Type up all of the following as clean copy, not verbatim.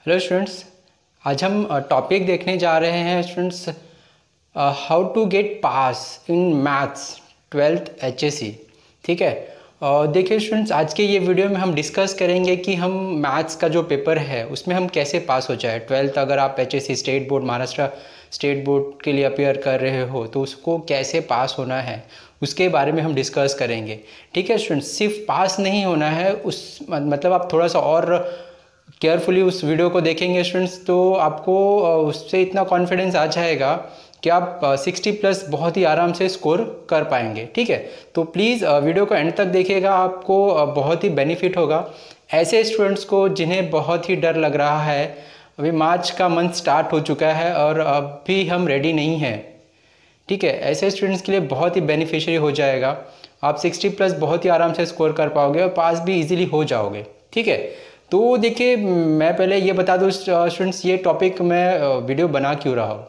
Hello students. आज हम topic देखने जा रहे हैं students, how to get pass in maths 12th HSC। ठीक है। देखिए स्टूडेंट्स, आज के ये वीडियो में हम डिस्कस करेंगे कि हम मैथ्स का जो पेपर है उसमें हम कैसे पास हो जाए। 12th अगर आप HSC state board, Maharashtra state board के लिए अपियर कर रहे हो तो उसको कैसे पास होना है उसके बारे में हम डिस्कस करेंगे। ठीक है स्टूडेंट्स, सिर्फ पास नहीं होना है, उस मतलब आप थोड़ा सा और केयरफुली उस वीडियो को देखेंगे स्टूडेंट्स तो आपको उससे इतना कॉन्फिडेंस आ जाएगा कि आप 60+ बहुत ही आराम से स्कोर कर पाएंगे। ठीक है, तो प्लीज़ वीडियो को एंड तक देखिएगा, आपको बहुत ही बेनिफिट होगा। ऐसे स्टूडेंट्स को जिन्हें बहुत ही डर लग रहा है, अभी मार्च का मंथ स्टार्ट हो चुका है और अभी हम रेडी नहीं हैं। ठीक है, ऐसे स्टूडेंट्स के लिए बहुत ही बेनिफिशियरी हो जाएगा। आप 60+ बहुत ही आराम से स्कोर कर पाओगे और पास भी इजीली हो जाओगे। ठीक है, तो देखिए मैं पहले ये बता दूँ स्टूडेंट्स, ये टॉपिक मैं वीडियो बना क्यों रहा हूँ।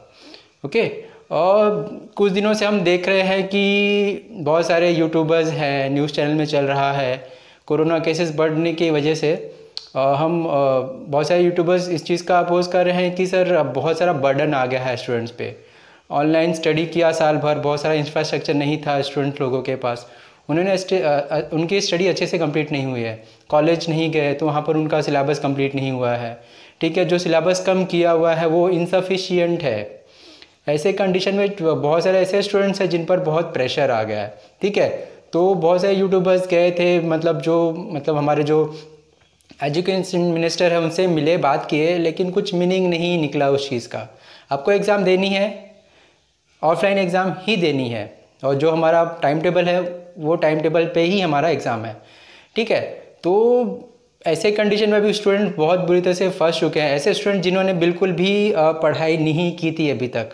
ओके, और कुछ दिनों से हम देख रहे हैं कि बहुत सारे यूट्यूबर्स हैं, न्यूज़ चैनल में चल रहा है, कोरोना केसेस बढ़ने की वजह से हम बहुत सारे यूट्यूबर्स इस चीज़ का अपोज कर रहे हैं कि सर बहुत सारा बर्डन आ गया है स्टूडेंट्स पे। ऑनलाइन स्टडी किया साल भर, बहुत सारा इंफ्रास्ट्रक्चर नहीं था स्टूडेंट लोगों के पास, उन्होंने उनकी स्टडी अच्छे से कंप्लीट नहीं हुई है, कॉलेज नहीं गए तो वहाँ पर उनका सिलेबस कंप्लीट नहीं हुआ है। ठीक है, जो सिलेबस कम किया हुआ है वो इनसफिशिएंट है। ऐसे कंडीशन में बहुत सारे ऐसे स्टूडेंट्स हैं जिन पर बहुत प्रेशर आ गया है। ठीक है, तो बहुत सारे यूट्यूबर्स गए थे, मतलब हमारे जो एजुकेशन मिनिस्टर है उनसे मिले, बात किए, लेकिन कुछ मीनिंग नहीं निकला उस चीज़ का। आपको एग्ज़ाम देनी है, ऑफलाइन एग्ज़ाम ही देनी है, और जो हमारा टाइम टेबल है वो टाइम टेबल पे ही हमारा एग्ज़ाम है। ठीक है, तो ऐसे कंडीशन में भी स्टूडेंट बहुत बुरी तरह से फंस चुके हैं। ऐसे स्टूडेंट जिन्होंने बिल्कुल भी पढ़ाई नहीं की थी अभी तक,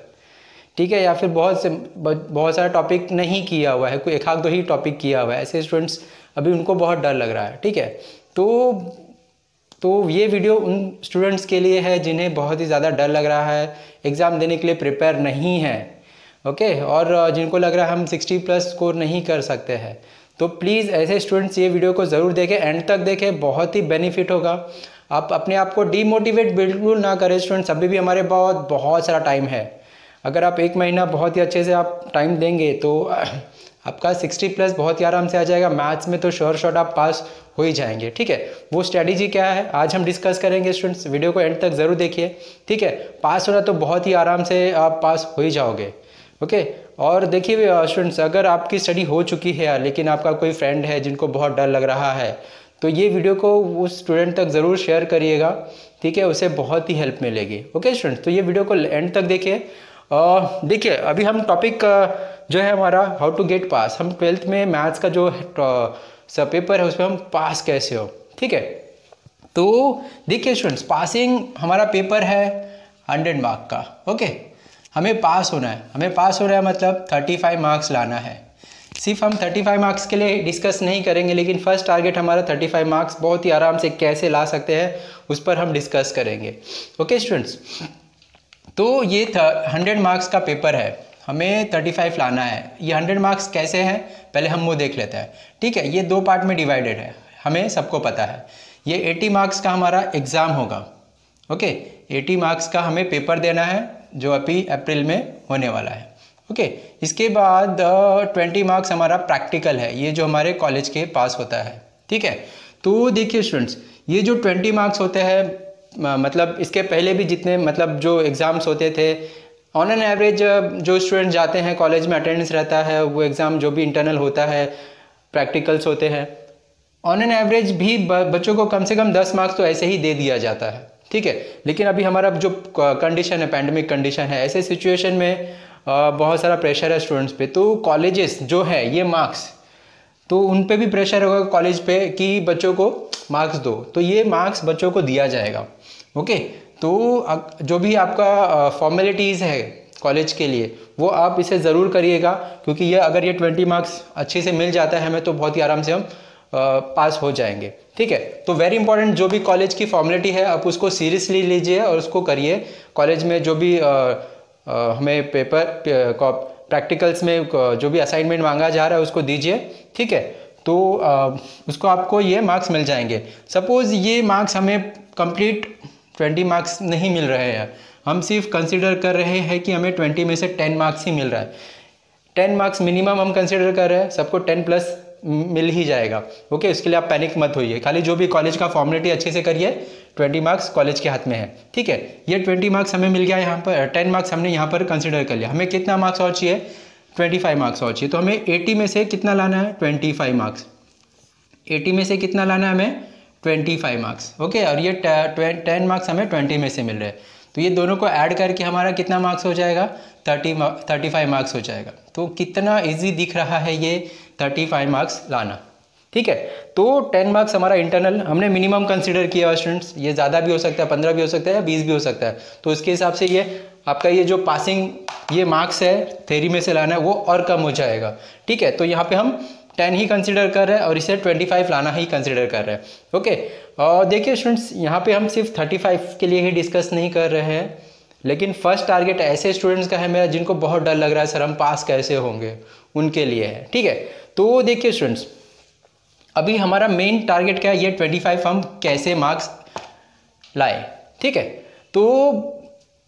ठीक है, या फिर बहुत सारा टॉपिक नहीं किया हुआ है, कोई एक आध दो ही टॉपिक किया हुआ है, ऐसे स्टूडेंट्स अभी उनको बहुत डर लग रहा है। ठीक है, तो ये वीडियो उन स्टूडेंट्स के लिए है जिन्हें बहुत ही ज़्यादा डर लग रहा है, एग्ज़ाम देने के लिए प्रिपेयर नहीं है। ओके, और जिनको लग रहा है हम 60+ स्कोर नहीं कर सकते हैं, तो प्लीज़ ऐसे स्टूडेंट्स ये वीडियो को ज़रूर देखें, एंड तक देखें, बहुत ही बेनिफिट होगा। आप अपने आप को डीमोटिवेट बिल्कुल ना करें स्टूडेंट्स, अभी भी हमारे बहुत सारा टाइम है। अगर आप 1 महीना बहुत ही अच्छे से आप टाइम देंगे तो आपका 60+ बहुत ही आराम से आ जाएगा। मैथ्स में तो श्योर शॉट आप पास हो ही जाएंगे। ठीक है, वो स्ट्रैटेजी क्या है आज हम डिस्कस करेंगे स्टूडेंट्स, वीडियो को एंड तक ज़रूर देखिए। ठीक है, पास होना तो बहुत ही आराम से आप पास हो ही जाओगे। ओके, और देखिए स्टूडेंट्स, अगर आपकी स्टडी हो चुकी है लेकिन आपका कोई फ्रेंड है जिनको बहुत डर लग रहा है तो ये वीडियो को उस स्टूडेंट तक ज़रूर शेयर करिएगा। ठीक है, उसे बहुत ही हेल्प मिलेगी। ओके स्टूडेंट्स, तो ये वीडियो को एंड तक देखिए। देखिए अभी हम टॉपिक जो है हमारा हाउ टू गेट पास, हम 12th में मैथ्स का जो सब पेपर है उसमें हम पास कैसे हो। ठीक है, तो देखिए स्टूडेंट्स, पासिंग हमारा पेपर है 100 मार्क का। ओके, हमें पास होना है, मतलब 35 मार्क्स लाना है। सिर्फ हम 35 मार्क्स के लिए डिस्कस नहीं करेंगे, लेकिन फर्स्ट टारगेट हमारा 35 मार्क्स बहुत ही आराम से कैसे ला सकते हैं उस पर हम डिस्कस करेंगे। ओके स्टूडेंट्स, तो ये 100 मार्क्स का पेपर है, हमें 35 लाना है। ये 100 मार्क्स कैसे हैं पहले हम वो देख लेते हैं। ठीक है, ये 2 पार्ट में डिवाइडेड है, हमें सबको पता है। ये 80 मार्क्स का हमारा एग्ज़ाम होगा। ओके, 80 मार्क्स का हमें पेपर देना है जो अभी अप्रैल में होने वाला है। ओके, इसके बाद 20 मार्क्स हमारा प्रैक्टिकल है, ये जो हमारे कॉलेज के पास होता है। ठीक है, तो देखिए स्टूडेंट्स, ये जो 20 मार्क्स होते हैं, मतलब इसके पहले भी जितने मतलब जो एग्ज़ाम्स होते थे, ऑन एन एवरेज जो स्टूडेंट जाते हैं कॉलेज में अटेंडेंस रहता है, वो एग्ज़ाम जो भी इंटरनल होता है, प्रैक्टिकल्स होते हैं, ऑन एन एवरेज भी बच्चों को कम से कम 10 मार्क्स तो ऐसे ही दे दिया जाता है। ठीक है, लेकिन अभी हमारा जो कंडीशन है, पैंडमिक कंडीशन है, ऐसे सिचुएशन में बहुत सारा प्रेशर है स्टूडेंट्स पे, तो कॉलेजेस जो है ये मार्क्स, तो उन पे भी प्रेशर होगा कॉलेज पे कि बच्चों को मार्क्स दो, तो ये मार्क्स बच्चों को दिया जाएगा। ओके, तो जो भी आपका फॉर्मेलिटीज़ है कॉलेज के लिए वो आप इसे ज़रूर करिएगा, क्योंकि ये अगर ये 20 मार्क्स अच्छे से मिल जाता है हमें तो बहुत ही आराम से हम पास हो जाएंगे। ठीक है, तो वेरी इंपॉर्टेंट जो भी कॉलेज की फॉर्मेलिटी है आप उसको सीरियसली लीजिए और उसको करिए। कॉलेज में जो भी हमें पेपर प्रैक्टिकल्स में जो भी असाइनमेंट मांगा जा रहा है उसको दीजिए। ठीक है, तो उसको आपको ये मार्क्स मिल जाएंगे। सपोज़ ये मार्क्स हमें कंप्लीट 20 मार्क्स नहीं मिल रहे हैं, हम सिर्फ कंसिडर कर रहे हैं कि हमें 20 में से 10 मार्क्स ही मिल रहा है। 10 मार्क्स मिनिमम हम कंसिडर कर रहे हैं, सबको 10 प्लस मिल ही जाएगा। ओके, इसके लिए आप पैनिक मत होइए, खाली जो भी कॉलेज का फॉर्मेलिटी अच्छे से करिए। 20 मार्क्स कॉलेज के हाथ में है, ठीक है। ये 20 मार्क्स हमें मिल गया यहाँ पर, 10 मार्क्स हमने यहाँ पर कंसिडर कर लिया। हमें कितना मार्क्स और चाहिए? 25 मार्क्स और चाहिए। तो हमें 80 में से कितना लाना है? 25 मार्क्स। 80 में से कितना लाना है हमें? 25 मार्क्स। ओके, और ये 10 मार्क्स हमें 20 में से मिल रहे हैं, तो ये दोनों को ऐड करके हमारा कितना मार्क्स हो जाएगा? 35 मार्क्स हो जाएगा। तो कितना इजी दिख रहा है ये 35 मार्क्स लाना, ठीक है। तो 10 मार्क्स हमारा इंटरनल हमने मिनिमम कंसीडर किया स्टूडेंट्स, ये ज़्यादा भी हो सकता है, 15 भी हो सकता है या 20 भी हो सकता है। तो उसके हिसाब से ये आपका ये जो पासिंग ये मार्क्स है थ्योरी में से लाना है वो और कम हो जाएगा, ठीक है। तो यहाँ पे हम 10 ही कंसिडर कर रहे हैं और इसे 25 लाना ही कंसिडर कर रहे हैं। ओके, और देखिए स्टूडेंट्स, यहाँ पे हम सिर्फ 35 के लिए ही डिस्कस नहीं कर रहे हैं, लेकिन फर्स्ट टारगेट ऐसे स्टूडेंट्स का है मेरा जिनको बहुत डर लग रहा है सर हम पास कैसे होंगे, उनके लिए है, ठीक है। तो देखिए स्टूडेंट्स, अभी हमारा मेन टारगेट क्या है? ये 25 हम कैसे मार्क्स लाए, ठीक है। तो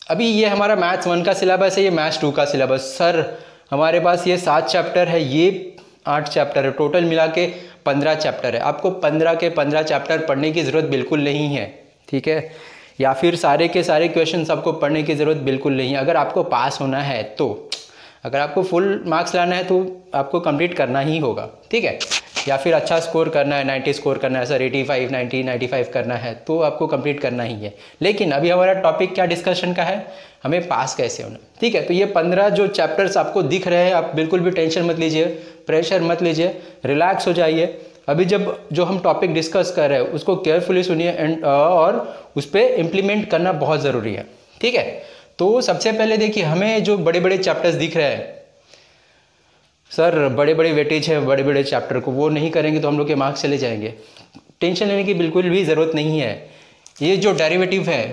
अभी ये हमारा मैथ्स 1 का सिलेबस है, ये मैथ्स 2 का सिलेबस। सर हमारे पास ये 7 चैप्टर है, ये 8 चैप्टर है, टोटल मिला के 15 चैप्टर है। आपको 15 के 15 चैप्टर पढ़ने की ज़रूरत बिल्कुल नहीं है, ठीक है, या फिर सारे के सारे क्वेश्चन आपको पढ़ने की ज़रूरत बिल्कुल नहीं है। अगर आपको पास होना है तो, अगर आपको फुल मार्क्स लाना है तो आपको कंप्लीट करना ही होगा, ठीक है। या फिर अच्छा स्कोर करना है, 90 स्कोर करना है सर, 85, 90, 95 करना है तो आपको कंप्लीट करना ही है। लेकिन अभी हमारा टॉपिक क्या डिस्कशन का है? हमें पास कैसे होना, ठीक है। तो ये 15 जो चैप्टर्स आपको दिख रहे हैं, आप बिल्कुल भी टेंशन मत लीजिए, प्रेशर मत लीजिए, रिलैक्स हो जाइए। अभी जब जो हम टॉपिक डिस्कस कर रहे हैं उसको केयरफुली सुनिए एंड और उस पर इम्प्लीमेंट करना बहुत ज़रूरी है, ठीक है। तो सबसे पहले देखिए, हमें जो बड़े बड़े चैप्टर्स दिख रहे हैं, सर बड़े बड़े वेटेज है बड़े बड़े चैप्टर को, वो नहीं करेंगे तो हम लोग के मार्क्स चले जाएंगे। टेंशन लेने की बिल्कुल भी ज़रूरत नहीं है। ये जो डेरिवेटिव है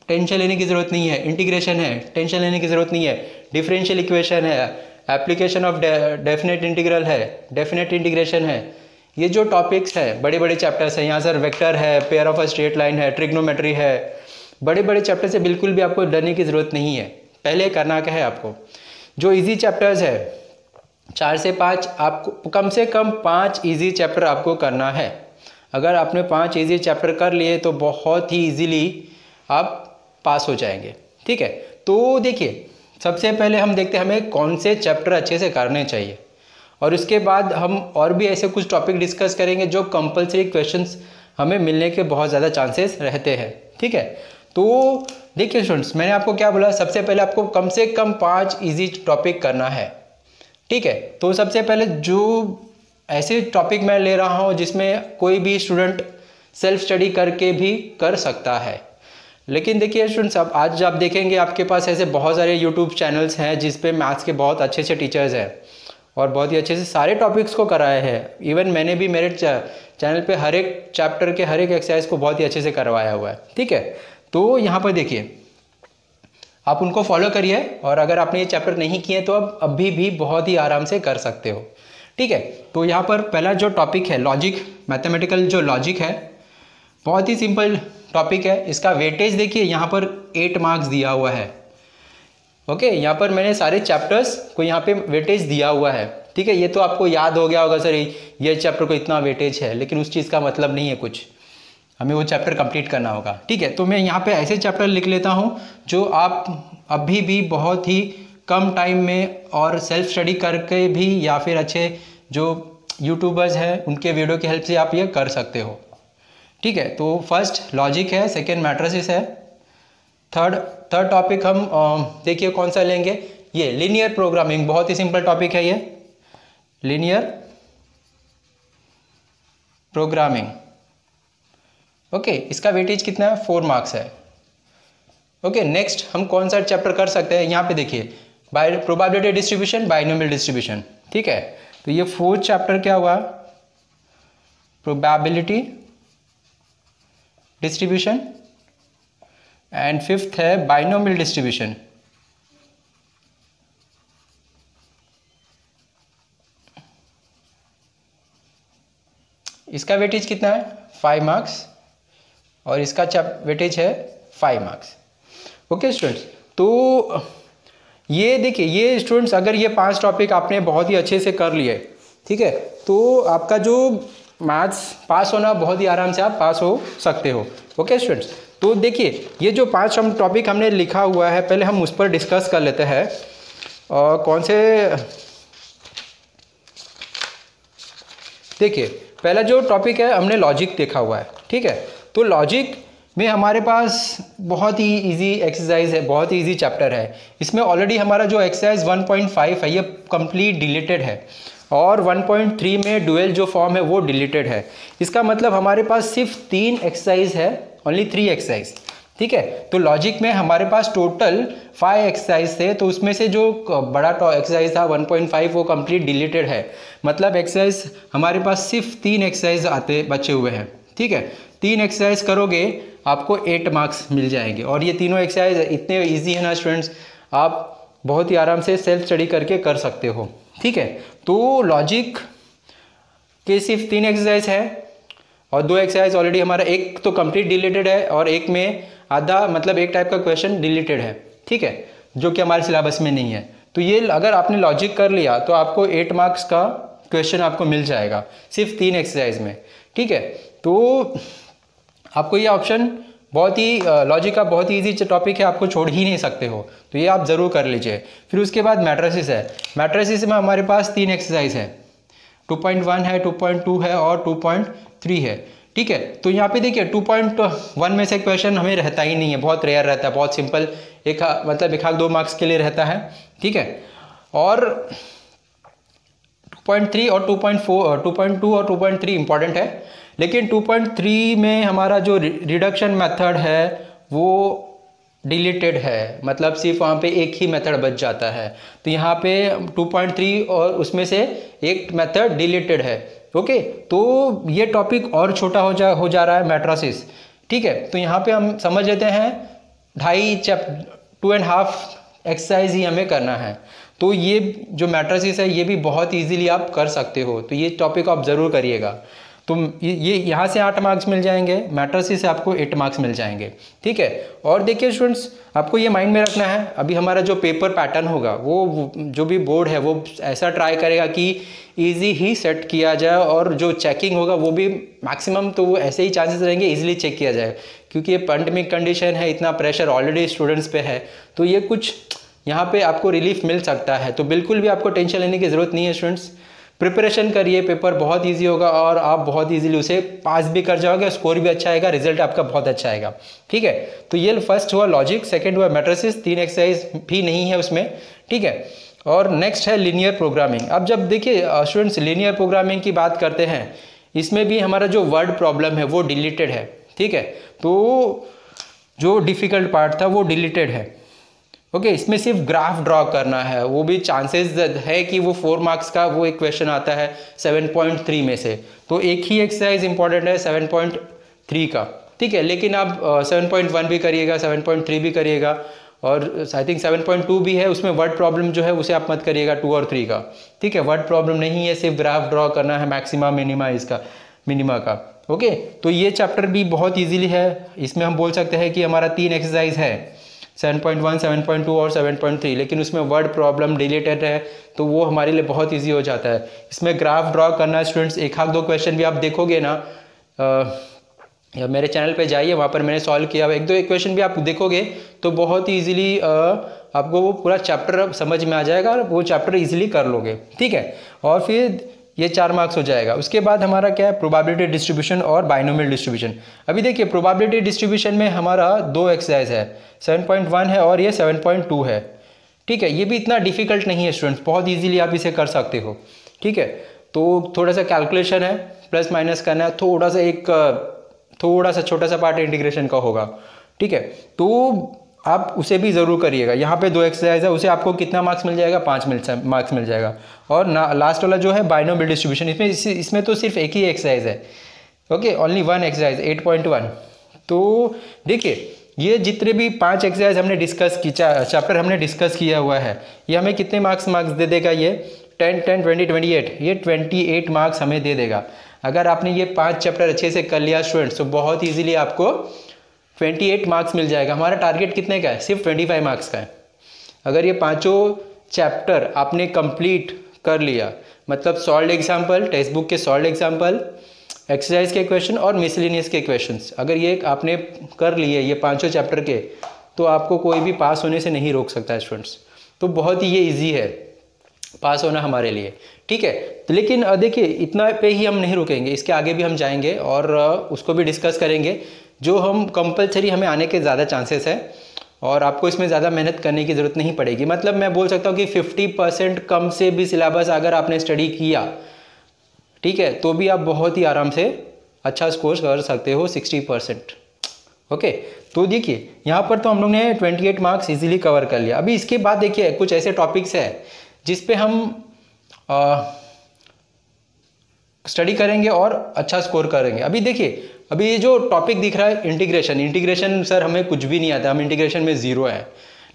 टेंशन लेने की ज़रूरत नहीं है, इंटीग्रेशन है टेंशन लेने की ज़रूरत नहीं है, डिफरेंशियल इक्वेशन है, एप्लीकेशन ऑफ डेफिनेट इंटीग्रल है, डेफिनेट इंटीग्रेशन है, ये जो टॉपिक्स है बड़े बड़े चैप्टर्स हैं। यहाँ सर वेक्टर है, pair of a straight line है, ट्रिग्नोमेट्री है, बड़े बड़े चैप्टर से बिल्कुल भी आपको डरने की ज़रूरत नहीं है। पहले करना क्या है आपको, जो इजी चैप्टर्स है 4 से 5, आपको कम से कम 5 इजी चैप्टर आपको करना है। अगर आपने 5 इजी चैप्टर कर लिए तो बहुत ही इजीली आप पास हो जाएंगे, ठीक है। तो देखिए, सबसे पहले हम देखते हैं हमें कौन से चैप्टर अच्छे से करने चाहिए, और उसके बाद हम और भी ऐसे कुछ टॉपिक डिस्कस करेंगे जो कंपलसरी क्वेश्चंस हमें मिलने के बहुत ज़्यादा चांसेस रहते हैं, ठीक है। तो देखिए स्टूडेंट्स, मैंने आपको क्या बोला, सबसे पहले आपको कम से कम 5 इजी टॉपिक करना है, ठीक है। तो सबसे पहले जो ऐसे टॉपिक मैं ले रहा हूँ जिसमें कोई भी स्टूडेंट सेल्फ स्टडी करके भी कर सकता है। लेकिन देखिए स्टूडेंट्स, अब आज आप देखेंगे आपके पास ऐसे बहुत सारे यूट्यूब चैनल्स हैं जिस पे मैथ्स के बहुत अच्छे अच्छे टीचर्स हैं और बहुत ही अच्छे से सारे टॉपिक्स को कराए हैं। इवन मैंने भी मेरे चैनल पे हर एक चैप्टर के हर एक एक्सरसाइज को बहुत ही अच्छे से करवाया हुआ है, ठीक है। तो यहाँ पर देखिए, आप उनको फॉलो करिए, और अगर आपने ये चैप्टर नहीं किए तो आप अभी भी बहुत ही आराम से कर सकते हो, ठीक है। तो यहाँ पर पहला जो टॉपिक है लॉजिक, मैथमेटिकल जो लॉजिक है, बहुत ही सिंपल टॉपिक है। इसका वेटेज देखिए, यहाँ पर 8 मार्क्स दिया हुआ है। ओके, यहाँ पर मैंने सारे चैप्टर्स को यहाँ पे वेटेज दिया हुआ है, ठीक है। ये तो आपको याद हो गया होगा सर ये चैप्टर को इतना वेटेज है, लेकिन उस चीज़ का मतलब नहीं है कुछ, हमें वो चैप्टर कंप्लीट करना होगा, ठीक है। तो मैं यहाँ पे ऐसे चैप्टर लिख लेता हूँ जो आप अभी भी बहुत ही कम टाइम में और सेल्फ स्टडी करके भी, या फिर अच्छे जो यूट्यूबर्स हैं उनके वीडियो की हेल्प से आप ये कर सकते हो, ठीक है। तो फर्स्ट लॉजिक है, सेकेंड मैट्रिसेस है, थर्ड टॉपिक हम देखिए कौन सा लेंगे, ये लीनियर प्रोग्रामिंग। बहुत ही सिंपल टॉपिक है ये, लीनियर प्रोग्रामिंग। ओके, इसका वेटेज कितना है? 4 मार्क्स है। ओके, नेक्स्ट हम कौन सा चैप्टर कर सकते हैं, यहाँ पे देखिए, प्रोबेबिलिटी डिस्ट्रीब्यूशन, बाइनोमियल डिस्ट्रीब्यूशन, ठीक है। तो ये 4th चैप्टर क्या हुआ, प्रोबेबिलिटी डिस्ट्रीब्यूशन, एंड 5th है बाइनोमियल डिस्ट्रीब्यूशन। इसका वेटेज कितना है? 5 मार्क्स, और इसका वेटेज है 5 मार्क्स। ओके स्टूडेंट्स, तो ये देखिए, ये स्टूडेंट्स अगर ये 5 टॉपिक आपने बहुत ही अच्छे से कर लिए, ठीक है, तो आपका जो मैथ्स पास होना बहुत ही आराम से आप पास हो सकते हो। ओके स्टूडेंट्स, तो देखिए ये जो 5 टॉपिक हमने लिखा हुआ है, पहले हम उस पर डिस्कस कर लेते हैं। और कौन से, देखिए पहला जो टॉपिक है हमने लॉजिक देखा हुआ है, ठीक है। तो लॉजिक में हमारे पास बहुत ही इजी एक्सरसाइज है, बहुत ही इजी चैप्टर है। इसमें ऑलरेडी हमारा जो एक्सरसाइज 1.5 है ये कंप्लीट डिलीटेड है, और 1.3 में डुअल जो फॉर्म है वो डिलीटेड है। इसका मतलब हमारे पास सिर्फ 3 एक्सरसाइज है, ओनली 3 एक्सरसाइज, ठीक है। तो लॉजिक में हमारे पास टोटल 5 एक्सरसाइज थे, तो उसमें से जो बड़ा एक्सरसाइज था 1.5 वो कंप्लीट डिलीटेड है। मतलब एक्सरसाइज हमारे पास सिर्फ 3 एक्सरसाइज आते बचे हुए हैं, ठीक है। 3 एक्सरसाइज करोगे आपको 8 मार्क्स मिल जाएंगे, और ये तीनों एक्सरसाइज इतने ईजी है ना स्टूडेंट्स, आप बहुत ही आराम से सेल्फ स्टडी करके कर सकते हो, ठीक है। तो लॉजिक के सिर्फ 3 एक्सरसाइज है, और 2 एक्सरसाइज ऑलरेडी हमारा, एक तो कंप्लीट डिलीटेड है और एक में आधा, मतलब एक टाइप का क्वेश्चन डिलीटेड है, ठीक है, जो कि हमारे सिलेबस में नहीं है। तो ये अगर आपने लॉजिक कर लिया तो आपको 8 मार्क्स का क्वेश्चन आपको मिल जाएगा सिर्फ 3 एक्सरसाइज में, ठीक है। तो आपको ये ऑप्शन बहुत ही, लॉजिक का बहुत ही ईजी टॉपिक है, आपको छोड़ ही नहीं सकते हो, तो ये आप ज़रूर कर लीजिए। फिर उसके बाद मैट्रिसेस है। मैट्रिसेस में हमारे पास 3 एक्सरसाइज है, 2.1 है, 2.2 है और 2.3 है, ठीक है। तो यहाँ पे देखिए 2.1 में से क्वेश्चन हमें रहता ही नहीं है, बहुत रेयर रहता है, बहुत सिंपल, एक मतलब 1-2 मार्क्स के लिए रहता है, ठीक है। और 2.3 और 2.4, 2.2 और 2.3 इंपॉर्टेंट है, लेकिन 2.3 में हमारा जो रिडक्शन मेथड है वो डिलीटेड है, मतलब सिर्फ वहाँ पे एक ही मेथड बच जाता है। तो यहाँ पे 2.3 और उसमें से एक मेथड डिलीटेड है, ओके। तो ये टॉपिक और छोटा हो जा रहा है, मैट्रिसेस, ठीक है। तो यहाँ पे हम समझ लेते हैं 2.5 एक्सरसाइज ही हमें करना है। तो ये जो मैट्रिसेस है ये भी बहुत इजीली आप कर सकते हो, तो ये टॉपिक आप ज़रूर करिएगा। तो ये यहाँ से 8 मार्क्स मिल जाएंगे, मैट्रिसेस से आपको 8 मार्क्स मिल जाएंगे, ठीक है। और देखिए स्टूडेंट्स, आपको ये माइंड में रखना है, अभी हमारा जो पेपर पैटर्न होगा वो जो भी बोर्ड है वो ऐसा ट्राई करेगा कि इजी ही सेट किया जाए, और जो चेकिंग होगा वो भी मैक्सिमम तो वो ऐसे ही चांसेस रहेंगे इजीली चेक किया जाए, क्योंकि ये पैंडेमिक कंडीशन है, इतना प्रेशर ऑलरेडी स्टूडेंट्स पे है, तो ये कुछ यहाँ पे आपको रिलीफ मिल सकता है। तो बिल्कुल भी आपको टेंशन लेने की ज़रूरत नहीं है स्टूडेंट्स, प्रिपरेशन करिए, पेपर बहुत इजी होगा और आप बहुत इजीली उसे पास भी कर जाओगे, स्कोर भी अच्छा आएगा, रिजल्ट आपका बहुत अच्छा आएगा, ठीक है। तो ये फर्स्ट हुआ लॉजिक, सेकंड हुआ मैट्रिसेस, 3 एक्सरसाइज भी नहीं है उसमें, ठीक है। और नेक्स्ट है लीनियर प्रोग्रामिंग। अब जब देखिए स्टूडेंट्स लीनियर प्रोग्रामिंग की बात करते हैं, इसमें भी हमारा जो वर्ड प्रॉब्लम है वो डिलीटेड है, ठीक है। तो जो डिफ़िकल्ट पार्ट था वो डिलीटेड है, ओके। इसमें सिर्फ ग्राफ ड्रॉ करना है, वो भी चांसेस है कि वो 4 मार्क्स का वो एक क्वेश्चन आता है 7.3 में से, तो एक ही एक्सरसाइज इंपॉर्टेंट है 7.3 का, ठीक है। लेकिन आप 7.1 भी करिएगा, 7.3 भी करिएगा, और आई थिंक 7.2 भी है, उसमें वर्ड प्रॉब्लम जो है उसे आप मत करिएगा 2 और 3 का, ठीक है। वर्ड प्रॉब्लम नहीं है, सिर्फ ग्राफ ड्रॉ करना है मैक्सिमा मिनिमा इसका, मिनिमा का, ओके। तो ये चैप्टर भी बहुत ईजिली है, इसमें हम बोल सकते हैं कि हमारा 3 एक्सरसाइज है, 7.1, 7.2 और 7.3, लेकिन उसमें वर्ड प्रॉब्लम डिलीटेड है, तो वो हमारे लिए बहुत इजी हो जाता है। इसमें ग्राफ ड्रॉ करना स्टूडेंट्स, 1-2 क्वेश्चन भी आप देखोगे ना, या मेरे चैनल पे जाइए, वहाँ पर मैंने सॉल्व किया, 1-2 क्वेश्चन भी आप देखोगे तो बहुत ही ईजिली आपको वो पूरा चैप्टर समझ में आ जाएगा, और वो चैप्टर ईजिली कर लोगे, ठीक है। और फिर ये 4 मार्क्स हो जाएगा। उसके बाद हमारा क्या है, प्रोबेबिलिटी डिस्ट्रीब्यूशन और बाइनोमियल डिस्ट्रीब्यूशन। अभी देखिए प्रोबेबिलिटी डिस्ट्रीब्यूशन में हमारा 2 एक्सरसाइज है, 7.1 है और ये 7.2 है, ठीक है। ये भी इतना डिफिकल्ट नहीं है स्टूडेंट्स, बहुत इजीली आप इसे कर सकते हो, ठीक है। तो थोड़ा सा कैलकुलेशन है, प्लस माइनस करना है, थोड़ा सा छोटा सा पार्ट इंटीग्रेशन का होगा, ठीक है। तो आप उसे भी ज़रूर करिएगा। यहाँ पे 2 एक्सरसाइज है, उसे आपको कितना मार्क्स मिल जाएगा, 5 मार्क्स मिल जाएगा। और लास्ट वाला जो है बाइनोमियल डिस्ट्रीब्यूशन, इसमें तो सिर्फ एक ही एक्सरसाइज है, ओके, ओनली 1 एक्सरसाइज 8.1। तो देखिए ये जितने भी 5 एक्सरसाइज हमने डिस्कस की, चैप्टर हमने डिस्कस किया हुआ है, ये हमें कितने मार्क्स दे देगा, ये 10, 10, 20, 28, ये 28 मार्क्स हमें दे देगा। अगर आपने ये 5 चैप्टर अच्छे से कर लिया स्टूडेंट्स, तो बहुत ईजिली आपको 28 मार्क्स मिल जाएगा। हमारा टारगेट कितने का है? सिर्फ 25 मार्क्स का है। अगर ये पांचों चैप्टर आपने कंप्लीट कर लिया, मतलब सॉल्व्ड एग्जाम्पल, टेक्स्ट बुक के सॉल्व्ड एग्जाम्पल, एक्सरसाइज के क्वेश्चन और मिसलेनियस के क्वेश्चंस, अगर ये आपने कर लिए ये पांचों चैप्टर के, तो आपको कोई भी पास होने से नहीं रोक सकता है स्टूडेंट्स। तो बहुत ही ये इजी है पास होना हमारे लिए, ठीक है। तो लेकिन देखिए इतना पे ही हम नहीं रुकेंगे, इसके आगे भी हम जाएंगे और उसको भी डिस्कस करेंगे, जो हम कंपलसरी हमें आने के ज़्यादा चांसेस है और आपको इसमें ज़्यादा मेहनत करने की ज़रूरत नहीं पड़ेगी। मतलब मैं बोल सकता हूँ कि 50% कम से भी सिलेबस अगर आपने स्टडी किया, ठीक है, तो भी आप बहुत ही आराम से अच्छा स्कोर कर सकते हो 60%। ओके, तो देखिए यहाँ पर तो हम लोग ने 28 मार्क्स इजीली कवर कर लिया। अभी इसके बाद देखिए कुछ ऐसे टॉपिक्स हैं जिस पे हम स्टडी करेंगे और अच्छा स्कोर करेंगे। अभी देखिए, अभी ये जो टॉपिक दिख रहा है इंटीग्रेशन सर हमें कुछ भी नहीं आता, हम इंटीग्रेशन में ज़ीरो है।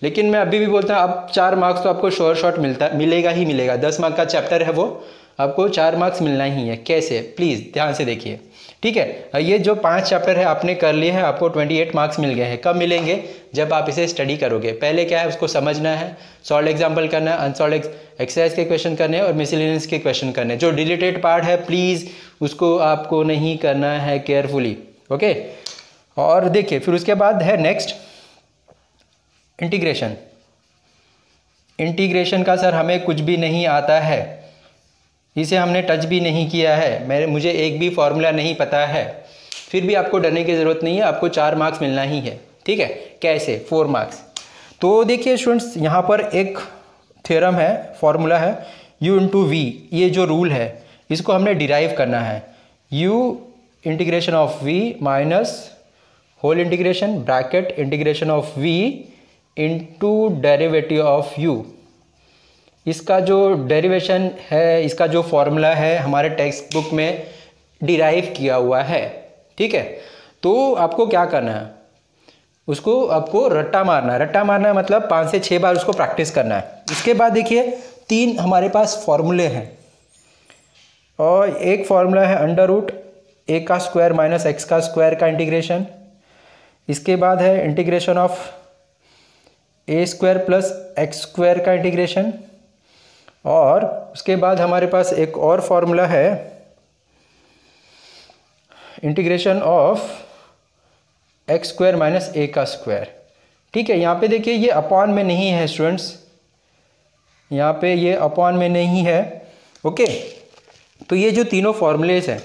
लेकिन मैं अभी भी बोलता हूँ अब 4 मार्क्स तो आपको श्योर शॉट मिलेगा ही मिलेगा। 10 मार्क का चैप्टर है वो, आपको 4 मार्क्स मिलना ही है। कैसे? प्लीज़ ध्यान से देखिए, ठीक है। ये जो 5 चैप्टर है आपने कर लिए हैं, आपको 28 मार्क्स मिल गए हैं। कब मिलेंगे? जब आप इसे स्टडी करोगे। पहले क्या है, उसको समझना है, सॉल्व एग्जाम्पल करना है, अनसॉल्व एक्सरसाइज के क्वेश्चन करने हैं और मिसलेनियस के क्वेश्चन करने हैं। जो डिलीटेड पार्ट है प्लीज़ उसको आपको नहीं करना है, केयरफुली, ओके। और देखिए फिर उसके बाद है नेक्स्ट इंटीग्रेशन का सर हमें कुछ भी नहीं आता है, इसे हमने टच भी नहीं किया है, मुझे एक भी फॉर्मूला नहीं पता है। फिर भी आपको डरने की ज़रूरत नहीं है, आपको 4 मार्क्स मिलना ही है, ठीक है। कैसे? 4 मार्क्स। तो देखिए स्टूडेंट्स, यहाँ पर एक थ्योरम है, फॉर्मूला है u इंटू वी। ये जो रूल है इसको हमने डिराइव करना है। u integration of v minus whole integration bracket integration of v into derivative of u। इसका जो डेरिवेशन है, इसका जो फॉर्मूला है हमारे टेक्स्ट बुक में डिराइव किया हुआ है, ठीक है। तो आपको क्या करना है, उसको आपको रट्टा मारना है। रट्टा मारना है मतलब 5 से 6 बार उसको प्रैक्टिस करना है। इसके बाद देखिए 3 हमारे पास फॉर्मूले हैं और एक फॉर्मूला है अंडर रूट a का स्क्वायर माइनस x का स्क्वायर का इंटीग्रेशन। इसके बाद है integration of a square plus x square का इंटीग्रेशन। और उसके बाद हमारे पास एक और फॉर्मूला है integration of x square minus a का स्क्वायर, ठीक है। यहाँ पे देखिए ये अपॉन में नहीं है स्टूडेंट्स, यहाँ पे ये अपॉन में नहीं है, ओके। तो ये जो तीनों फॉर्मूलेज हैं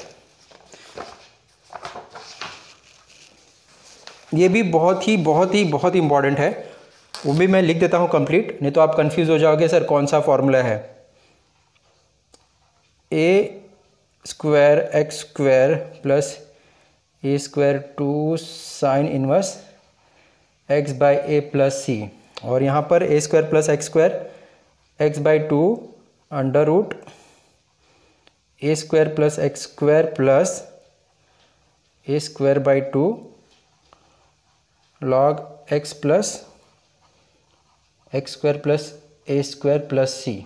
ये भी बहुत ही इंपॉर्टेंट है, वो भी मैं लिख देता हूँ कंप्लीट, नहीं तो आप कंफ्यूज हो जाओगे सर कौन सा फॉर्मूला है। A square x square plus a square 2 sine inverse x by a plus c, और यहाँ पर a square plus x square x by 2 under root a square plus x square plus a square by 2 log x plus x square plus a square plus c,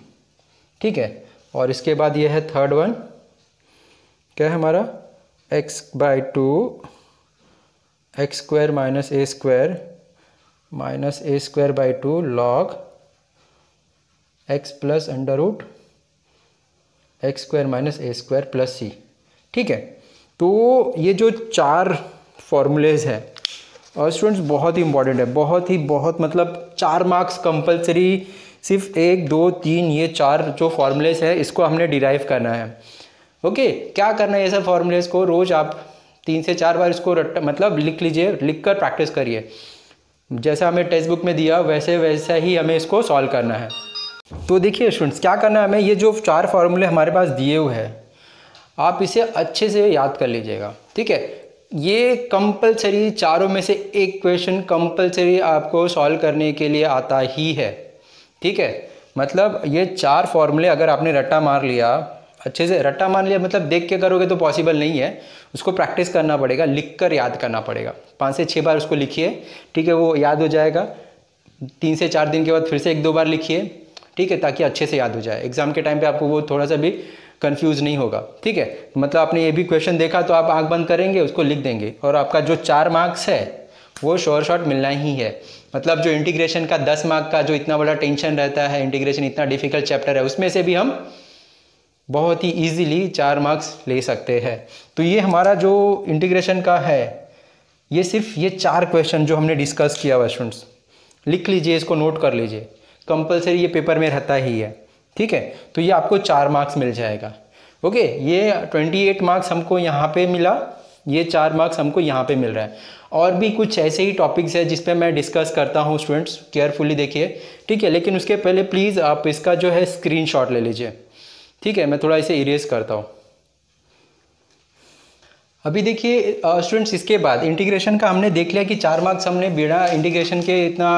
ठीक है। और इसके बाद ये है थर्ड वन, क्या है हमारा, x by 2 x square minus a square by 2 log x plus under root x square minus a square plus c, ठीक है। तो ये जो 4 फॉर्मूलेज है और स्टूडेंट्स बहुत ही इंपॉर्टेंट है, बहुत मतलब 4 मार्क्स कंपलसरी, सिर्फ 1 2 3 ये 4 जो फॉर्मूलेज है इसको हमने डिराइव करना है, ओके। क्या करना है ये सब फॉर्मूलेज को रोज़ आप 3 से 4 बार इसको मतलब लिख लीजिए, लिख कर प्रैक्टिस करिए। जैसा हमें टेक्स्ट बुक में दिया वैसा ही हमें इसको सॉल्व करना है। तो देखिए स्टूडेंट्स क्या करना है हमें, ये जो 4 फॉर्मूले हमारे पास दिए हुए हैं आप इसे अच्छे से याद कर लीजिएगा, ठीक है। ये कंपलसरी चारों में से एक क्वेश्चन कंपलसरी आपको सॉल्व करने के लिए आता ही है, ठीक है। मतलब ये 4 फॉर्मूले अगर आपने रट्टा मार लिया, अच्छे से रट्टा मार लिया, मतलब देख के करोगे तो पॉसिबल नहीं है, उसको प्रैक्टिस करना पड़ेगा, लिख कर याद करना पड़ेगा। 5 से 6 बार उसको लिखिए, ठीक है, वो याद हो जाएगा। 3 से 4 दिन के बाद फिर से 1 2 बार लिखिए, ठीक है, ताकि अच्छे से याद हो जाए। एग्जाम के टाइम पे आपको वो थोड़ा सा भी कंफ्यूज नहीं होगा, ठीक है। मतलब आपने ये भी क्वेश्चन देखा तो आप आंख बंद करेंगे, उसको लिख देंगे और आपका जो 4 मार्क्स है वो श्योर शॉट मिलना ही है। मतलब जो इंटीग्रेशन का 10 मार्क का जो इतना बड़ा टेंशन रहता है, इंटीग्रेशन इतना डिफिकल्ट चैप्टर है, उसमें से भी हम बहुत ही इजीली 4 मार्क्स ले सकते हैं। तो ये हमारा जो इंटीग्रेशन का है, ये सिर्फ ये 4 क्वेश्चन जो हमने डिस्कस किया हुआ स्टूडेंट्स, लिख लीजिए, इसको नोट कर लीजिए, कंपलसरी ये पेपर में रहता ही है, ठीक है। तो ये आपको 4 मार्क्स मिल जाएगा। ओके, ये 28 मार्क्स हमको यहाँ पे मिला, ये 4 मार्क्स हमको यहाँ पे मिल रहा है। और भी कुछ ऐसे ही टॉपिक्स है जिस पे मैं डिस्कस करता हूँ स्टूडेंट्स, केयरफुली देखिए, ठीक है। लेकिन उसके पहले प्लीज़ आप इसका जो है स्क्रीनशॉट ले लीजिए, ठीक है। मैं थोड़ा इसे इरेज करता हूँ। अभी देखिए स्टूडेंट्स, इसके बाद इंटीग्रेशन का हमने देख लिया कि 4 मार्क्स हमने बिना इंटीग्रेशन के इतना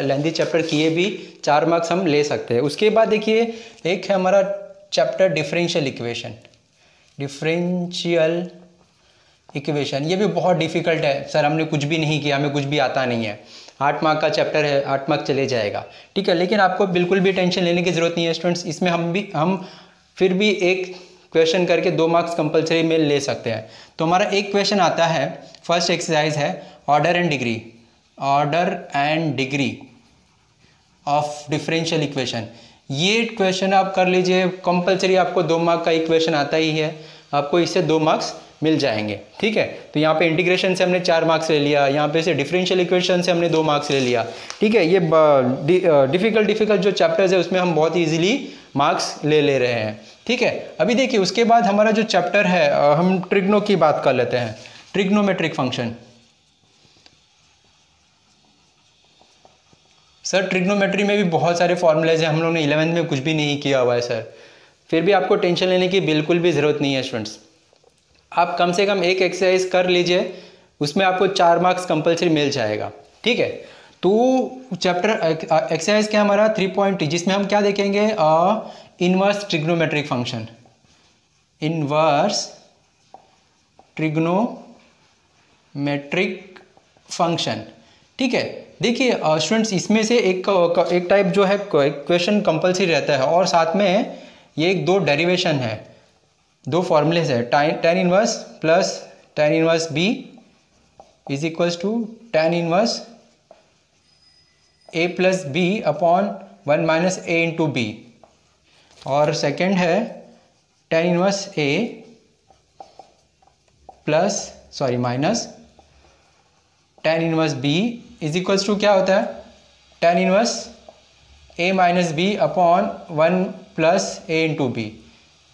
लेंथी चैप्टर किए भी 4 मार्क्स हम ले सकते हैं। उसके बाद देखिए एक है हमारा chapter differential equation. Differential equation ये भी बहुत डिफिकल्ट है सर, हमने कुछ भी नहीं किया, हमें कुछ भी आता नहीं है। 8 मार्क का चैप्टर है, 8 मार्क चले जाएगा, ठीक है। लेकिन आपको बिल्कुल भी टेंशन लेने की ज़रूरत नहीं है स्टूडेंट्स। इसमें हम फिर भी एक क्वेश्चन करके 2 मार्क्स कंपलसरी में ले सकते हैं। तो हमारा एक क्वेश्चन आता है, फर्स्ट एक्सरसाइज है order and degree of differential equation. ये क्वेश्चन आप कर लीजिए, कंपलसरी आपको 2 मार्क का इक्वेशन आता ही है, आपको इससे 2 मार्क्स मिल जाएंगे, ठीक है। तो यहाँ पे इंटीग्रेशन से हमने 4 मार्क्स ले लिया, यहाँ पे से डिफरेंशियल इक्वेशन से हमने 2 मार्क्स ले लिया, ठीक है। ये डिफिकल्ट जो चैप्टर्स है उसमें हम बहुत ईजिली मार्क्स ले रहे हैं, ठीक है। अभी देखिए उसके बाद हमारा जो चैप्टर है, हम ट्रिग्नो की बात कर लेते हैं, ट्रिग्नोमेट्रिक फंक्शन। सर ट्रिग्नोमेट्री में भी बहुत सारे फॉर्मूलेज हैं, हम लोगों ने 11th में कुछ भी नहीं किया हुआ है सर। फिर भी आपको टेंशन लेने की बिल्कुल भी ज़रूरत नहीं है स्टूडेंट्स। आप कम से कम एक एक्सरसाइज कर लीजिए, उसमें आपको 4 मार्क्स कंपलसरी मिल जाएगा, ठीक है। तो चैप्टर एक्सरसाइज क्या हमारा 3.3, जिसमें हम क्या देखेंगे, inverse trigonometric function. Inverse trigonometric function, ठीक है। देखिए स्टूडेंट्स, इसमें से एक टाइप जो है क्वेश्चन कंपलसरी रहता है, और साथ में ये 2 डेरिवेशन है, 2 फॉर्मूलेज है, tan inverse plus tan inverse b is equals to tan inverse a plus b upon 1 minus a into b, और सेकेंड है tan इनवर्स a प्लस माइनस tan inverse b is equals to क्या होता है, tan inverse a minus b upon 1 plus a into b,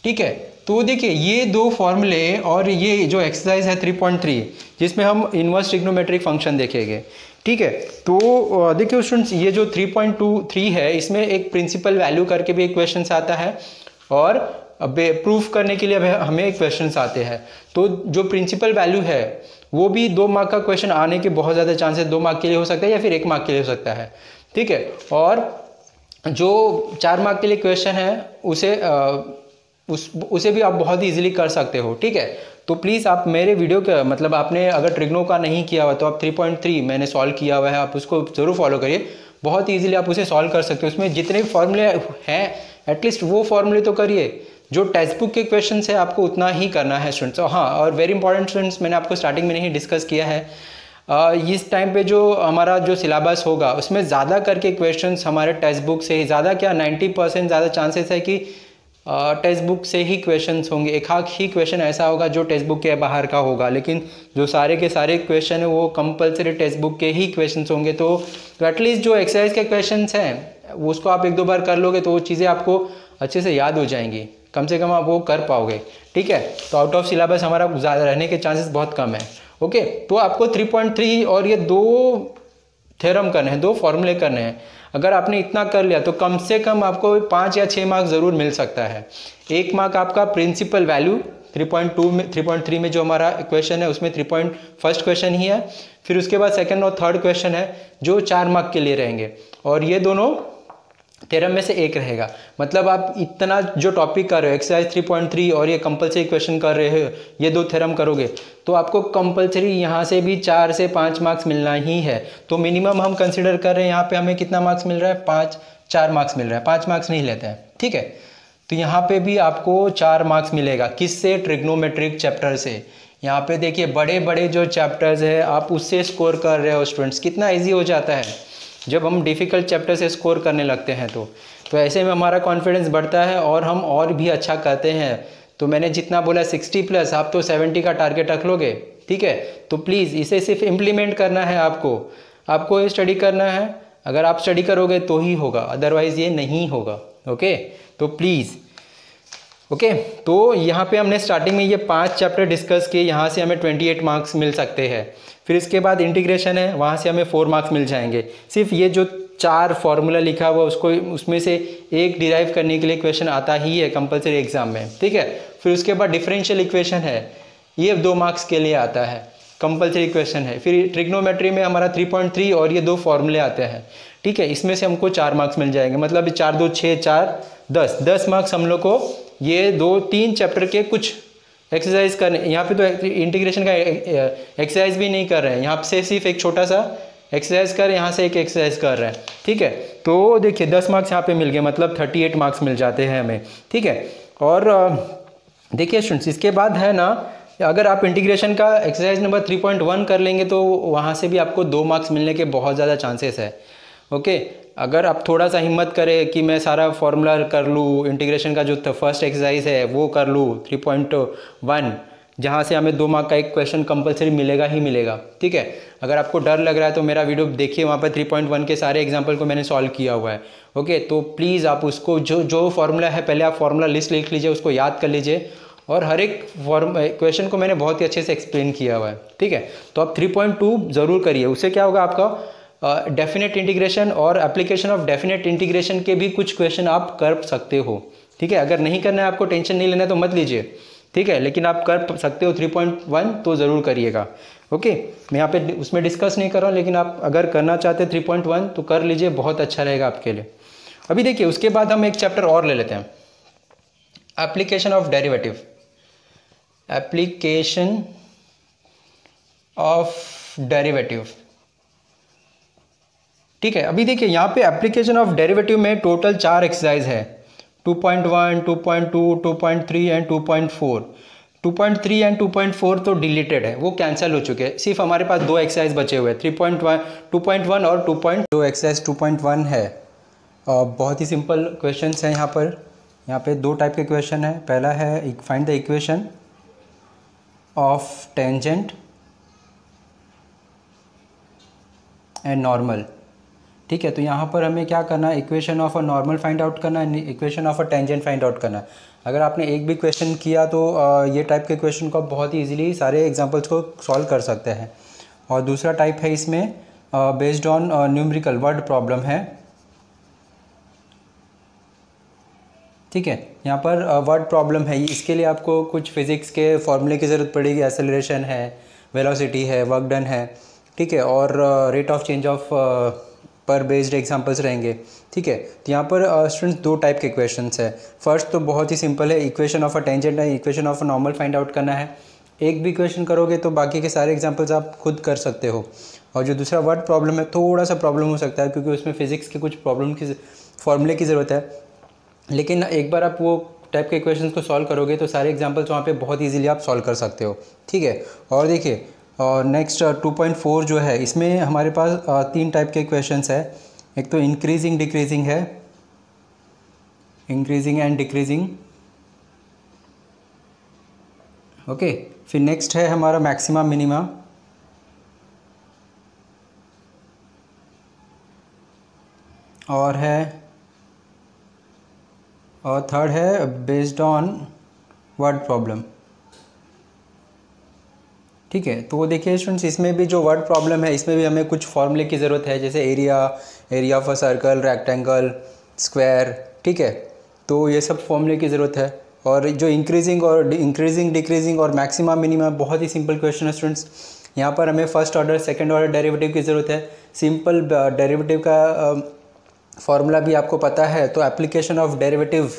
ठीक है। तो देखिए ये 2 फॉर्मूले और ये जो एक्सरसाइज है 3.3, जिसमें हम इनवर्स ट्रिग्नोमेट्रिक फंक्शन देखेंगे, ठीक है। तो देखिए स्टूडेंट्स, ये जो 3.23 है, इसमें एक प्रिंसिपल वैल्यू करके भी एक क्वेश्चन आता है, और प्रूफ करने के लिए हमें क्वेश्चन आते हैं। तो जो प्रिंसिपल वैल्यू है वो भी 2 मार्क का क्वेश्चन आने के बहुत ज़्यादा चांसेस 2 मार्क के लिए हो सकता है, या फिर 1 मार्क के लिए हो सकता है, ठीक है। और जो 4 मार्क के लिए क्वेश्चन है उसे भी आप बहुत ही ईजिली कर सकते हो, ठीक है। तो प्लीज़ आप मेरे वीडियो का मतलब आपने अगर ट्रिग्नो का नहीं किया हुआ तो आप 3.3 मैंने सॉल्व किया हुआ है, आप उसको ज़रूर फॉलो करिए, बहुत ईजिली आप उसे सॉल्व कर सकते हो। उसमें जितने फॉर्मूले हैं एटलीस्ट वो फॉर्मूले तो करिए, जो टेक्स्ट बुक के क्वेश्चन है आपको उतना ही करना है स्टूडेंट्स। हाँ, और वेरी इंपॉर्टेंट स्टूडेंट्स, मैंने आपको स्टार्टिंग में नहीं डिस्कस किया है, इस टाइम पे जो हमारा जो सिलेबस होगा उसमें ज़्यादा करके क्वेश्चंस हमारे टेक्स्ट बुक से ही, ज़्यादा क्या 90% ज़्यादा चांसेस है कि टेक्स्ट बुक से ही क्वेश्चंस होंगे। एक आध ही क्वेश्चन ऐसा होगा जो टेक्स्ट बुक के बाहर का होगा, लेकिन जो सारे के सारे क्वेश्चन है वो कंपलसरी टेक्स्ट बुक के ही क्वेश्चंस होंगे। तो एटलीस्ट जो एक्सरसाइज के क्वेश्चंस हैं वो उसको आप 1-2 बार कर लोगे तो वो चीज़ें आपको अच्छे से याद हो जाएंगी, कम से कम आप वो कर पाओगे, ठीक है। तो आउट ऑफ सिलेबस हमारा ज़्यादा रहने के चांसेस बहुत कम है, ओके। तो आपको 3.3 और ये 2 थ्योरम करने हैं, 2 फॉर्मूले करने हैं। अगर आपने इतना कर लिया तो कम से कम आपको 5 या 6 मार्क्स ज़रूर मिल सकता है। 1 मार्क आपका प्रिंसिपल वैल्यू 3.3 में जो हमारा क्वेश्चन है उसमें फर्स्ट क्वेश्चन ही है, फिर उसके बाद सेकंड और थर्ड क्वेश्चन है जो 4 मार्क के लिए रहेंगे, और ये दोनों थ्योरम में से एक रहेगा। मतलब आप इतना जो टॉपिक कर रहे हो एक्सरसाइज 3.3 और ये कंपलसरी क्वेश्चन कर रहे हो, ये 2 थ्योरम करोगे तो आपको कंपलसरी यहाँ से भी 4 से 5 मार्क्स मिलना ही है। तो मिनिमम हम कंसिडर कर रहे हैं यहाँ पे हमें कितना मार्क्स मिल रहा है, 4 मार्क्स मिल रहा है, 5 मार्क्स नहीं लेते हैं, ठीक है। तो यहाँ पे भी आपको 4 मार्क्स मिलेगा, किससे, ट्रिग्नोमेट्रिक चैप्टर से। यहाँ पे देखिए बड़े बड़े जो चैप्टर्स है आप उससे स्कोर कर रहे हो स्टूडेंट्स, कितना ईजी हो जाता है जब हम डिफ़िकल्ट चैप्टर से स्कोर करने लगते हैं। तो ऐसे में हमारा कॉन्फिडेंस बढ़ता है और हम और भी अच्छा करते हैं। तो मैंने जितना बोला 60+, आप तो 70 का टारगेट रख लोगे, ठीक है। तो प्लीज़ इसे सिर्फ इम्प्लीमेंट करना है, आपको ये स्टडी करना है। अगर आप स्टडी करोगे तो ही होगा, अदरवाइज़ ये नहीं होगा। ओके, तो प्लीज़ ओके तो यहाँ पे हमने स्टार्टिंग में ये 5 चैप्टर डिस्कस किए, यहाँ से हमें 28 मार्क्स मिल सकते हैं। फिर इसके बाद इंटीग्रेशन है, वहाँ से हमें 4 मार्क्स मिल जाएंगे। सिर्फ ये जो 4 फार्मूला लिखा हुआ उसमें से एक डिराइव करने के लिए क्वेश्चन आता ही है कंपलसरी एग्जाम में, ठीक है। फिर उसके बाद डिफरेंशियल इक्वेशन है, ये 2 मार्क्स के लिए आता है, कंपलसरी क्वेश्चन है। फिर ट्रिग्नोमेट्री में हमारा 3.3 और ये 2 फार्मूले आते हैं, ठीक है। इसमें से हमको 4 मार्क्स मिल जाएंगे, मतलब 4 2 6 4 10 मार्क्स हम लोग को ये 2-3 चैप्टर के कुछ एक्सरसाइज करने। यहाँ पे तो इंटीग्रेशन का एक्सरसाइज भी नहीं कर रहे हैं, यहाँ से सिर्फ एक छोटा सा एक्सरसाइज कर, यहाँ से एक एक्सरसाइज कर रहे हैं, ठीक है। तो देखिए 10 मार्क्स यहाँ पे मिल गए, मतलब 38 मार्क्स मिल जाते हैं हमें, ठीक है। और देखिए स्टूडेंट्स, इसके बाद है ना, अगर आप इंटीग्रेशन का एक्सरसाइज नंबर 3.1 कर लेंगे तो वहाँ से भी आपको 2 मार्क्स मिलने के बहुत ज़्यादा चांसेस है। ओके, अगर आप थोड़ा सा हिम्मत करें कि मैं सारा फॉर्मूला कर लूँ, इंटीग्रेशन का जो फर्स्ट एक्सरसाइज है वो कर लूँ 3.1, जहाँ से हमें 2 मार्क का एक क्वेश्चन कंपलसरी मिलेगा ही मिलेगा, ठीक है। अगर आपको डर लग रहा है तो मेरा वीडियो देखिए, वहाँ पर 3.1 के सारे एग्जाम्पल को मैंने सॉल्व किया हुआ है। ओके, तो प्लीज़ आप उसको जो फॉर्मूला है पहले आप फॉर्मूला लिस्ट लिख लीजिए, उसको याद कर लीजिए, और हर एक क्वेश्चन को मैंने बहुत ही अच्छे से एक्सप्लेन किया हुआ है, ठीक है। तो आप 3.2 ज़रूर करिए, उससे क्या होगा, आपका डेफिनेट इंटीग्रेशन और एप्लीकेशन ऑफ डेफिनेट इंटीग्रेशन के भी कुछ क्वेश्चन आप कर सकते हो, ठीक है। अगर नहीं करना है, आपको टेंशन नहीं लेना है तो मत लीजिए, ठीक है, लेकिन आप कर सकते हो 3.1 तो ज़रूर करिएगा। ओके, मैं यहाँ पे उसमें डिस्कस नहीं कर रहा हूँ, लेकिन आप अगर करना चाहते हैं 3.1 तो कर लीजिए, बहुत अच्छा रहेगा आपके लिए। अभी देखिए उसके बाद हम एक चैप्टर और ले लेते हैं, application of derivative, application of derivative, ठीक है। अभी देखिए यहाँ पे एप्लीकेशन ऑफ डेरिवेटिव में टोटल 4 एक्सरसाइज है, 2.1, 2.2, 2.3 एंड 2.4। 2.3 एंड 2.4 तो डिलीटेड है, वो कैंसिल हो चुके हैं, सिर्फ हमारे पास 2 एक्सरसाइज बचे हुए हैं, 2.1 और 2.2 एक्सरसाइज 2.1 है। बहुत ही सिंपल क्वेश्चंस हैं यहाँ पर। यहाँ पे 2 टाइप के क्वेश्चन है। पहला है find the equation of tangent and normal, ठीक है। तो यहाँ पर हमें क्या करना है, equation of a normal find out करना है, equation of a tangent find out करना है। अगर आपने एक भी क्वेश्चन किया तो ये टाइप के क्वेश्चन को बहुत ही इजीली सारे एग्जांपल्स को सॉल्व कर सकते हैं। और दूसरा टाइप है इसमें based on numerical word problem है, ठीक है। यहाँ पर वर्ड प्रॉब्लम है, इसके लिए आपको कुछ फिजिक्स के फॉर्मूले की ज़रूरत पड़ेगी, एक्सेलरेशन है, वेलोसिटी है, वर्क डन है, ठीक है, और रेट ऑफ चेंज ऑफ पर बेस्ड एग्जांपल्स रहेंगे, ठीक है। तो यहाँ पर स्टूडेंट्स 2 टाइप के क्वेश्चंस है। फर्स्ट तो बहुत ही सिंपल है, इक्वेशन ऑफ अ टेंजेंट है, equation of a normal find out करना है। एक भी क्वेश्चन करोगे तो बाकी के सारे एग्जांपल्स आप खुद कर सकते हो। और जो दूसरा वर्ड प्रॉब्लम है, थोड़ा सा प्रॉब्लम हो सकता है क्योंकि उसमें फिजिक्स के कुछ प्रॉब्लम की फॉर्मूले की ज़रूरत है, लेकिन एक बार आप वो टाइप के क्वेश्चन को सॉल्व करोगे तो सारे एग्जाम्पल्स वहाँ पर बहुत ईजिली आप सॉल्व कर सकते हो, ठीक है। और देखिए नेक्स्ट 2.4 जो है, इसमें हमारे पास 3 टाइप के क्वेश्चंस है। एक तो इंक्रीजिंग डिक्रीजिंग है, इंक्रीजिंग एंड डिक्रीजिंग, ओके। फिर नेक्स्ट है हमारा मैक्सिमा मिनिमा, और थर्ड है बेस्ड ऑन वर्ड प्रॉब्लम, ठीक है। तो वो देखिए स्टूडेंट्स, इसमें भी जो वर्ड प्रॉब्लम है इसमें भी हमें कुछ फॉर्मूले की ज़रूरत है, जैसे area of a circle, rectangle, square, ठीक है। तो ये सब फॉर्मूले की ज़रूरत है। और जो इंक्रीजिंग डिक्रीजिंग और मैक्सिमा मिनिमा बहुत ही सिंपल क्वेश्चन है स्टूडेंट्स। यहाँ पर हमें first order second order derivative की ज़रूरत है। सिंपल डेरिवेटिव का फॉर्मूला भी आपको पता है, तो एप्लीकेशन ऑफ डेरिवेटिव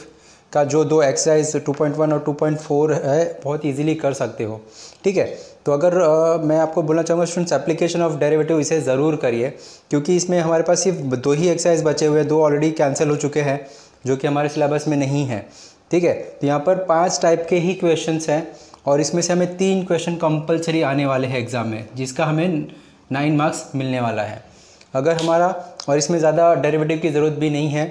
का जो 2 एक्सरसाइज 2.1 और 2.4 है बहुत इजीली कर सकते हो, ठीक है। तो अगर मैं आपको बोलना चाहूँगा स्टूडेंट्स, एप्लीकेशन ऑफ डेरिवेटिव इसे ज़रूर करिए, क्योंकि इसमें हमारे पास सिर्फ 2 ही एक्सरसाइज बचे हुए हैं, 2 ऑलरेडी कैंसिल हो चुके हैं जो कि हमारे सिलेबस में नहीं है, ठीक है। तो यहाँ पर 5 टाइप के ही क्वेश्चंस हैं और इसमें से हमें 3 क्वेश्चन कंपलसरी आने वाले हैं एग्ज़ाम में, जिसका हमें 9 मार्क्स मिलने वाला है। अगर हमारा, और इसमें ज़्यादा डेरिवेटिव की ज़रूरत भी नहीं है,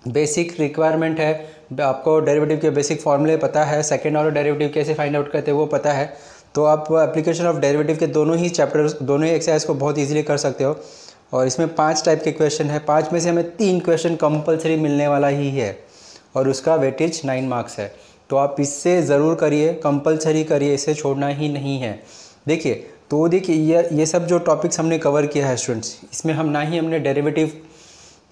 बेसिक रिक्वायरमेंट है, आपको डेरिवेटिव के बेसिक फॉर्मूले पता है, सेकेंड ऑर्डर डेरिवेटिव कैसे फाइंड आउट करते हैं वो पता है, तो आप एप्लीकेशन ऑफ डेरिवेटिव के दोनों ही चैप्टर्स, दोनों ही एक्सरसाइज को बहुत ईजिली कर सकते हो। और इसमें 5 टाइप के क्वेश्चन है, 5 में से हमें 3 क्वेश्चन कंपलसरी मिलने वाला ही है और उसका वेटेज 9 मार्क्स है। तो आप इससे ज़रूर करिए, कंपलसरी करिए, इसे छोड़ना ही नहीं है। देखिए, तो देखिए ये सब जो टॉपिक्स हमने कवर किया है स्टूडेंट्स, इसमें हम ना ही हमने डेरिवेटिव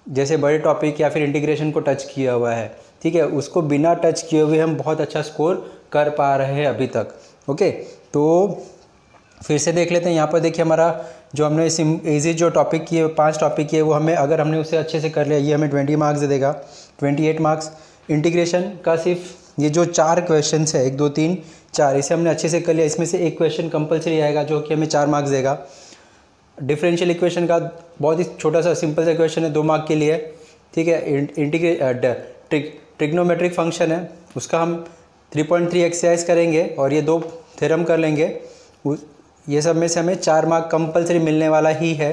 जैसे बड़े टॉपिक या फिर इंटीग्रेशन को टच किया हुआ है, ठीक है, उसको बिना टच किए हुए हम बहुत अच्छा स्कोर कर पा रहे हैं अभी तक। ओके, तो फिर से देख लेते हैं। यहाँ पर देखिए हमारा जो हमने इजी जो टॉपिक किए, 5 टॉपिक किए, वो हमें, अगर हमने उसे अच्छे से कर लिया, ये हमें 20 मार्क्स दे देगा, 28 मार्क्स। इंटीग्रेशन का सिर्फ ये जो 4 क्वेश्चन है, 1 2 3 4, इसे हमने अच्छे से कर लिया, इसमें से एक क्वेश्चन कंपलसरी आएगा जो कि हमें 4 मार्क्स देगा। डिफरेंशियल इक्वेशन का बहुत ही छोटा सा सिंपल सा क्वेश्चन है, 2 मार्क के लिए, ठीक है। ट्रिग्नोमेट्रिक फंक्शन है, उसका हम 3.3 एक्सरसाइज करेंगे और ये 2 थ्योरम कर लेंगे। ये सब में से हमें 4 मार्क कंपलसरी मिलने वाला ही है।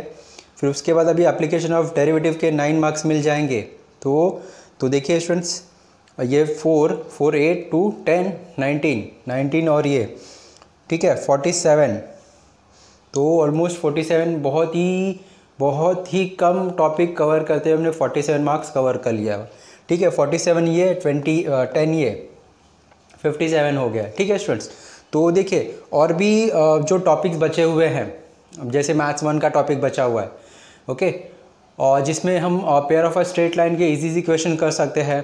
फिर उसके बाद अभी एप्लीकेशन ऑफ डेरिवेटिव के 9 मार्क्स मिल जाएंगे। तो देखिए स्टूडेंट्स, ये 4 4 8 2 10 19 और ये, ठीक है, 47, तो ऑलमोस्ट 47, बहुत ही कम टॉपिक कवर करते हुए हमने 47 मार्क्स कवर कर लिया, ठीक है। 47 ये 10 ये 57 हो गया, ठीक है स्टूडेंट्स। तो देखिए और भी जो टॉपिक्स बचे हुए हैं, जैसे मैथ्स 1 का टॉपिक बचा हुआ है, ओके, और जिसमें हम pair of a straight line के इजी क्वेश्चन कर सकते हैं।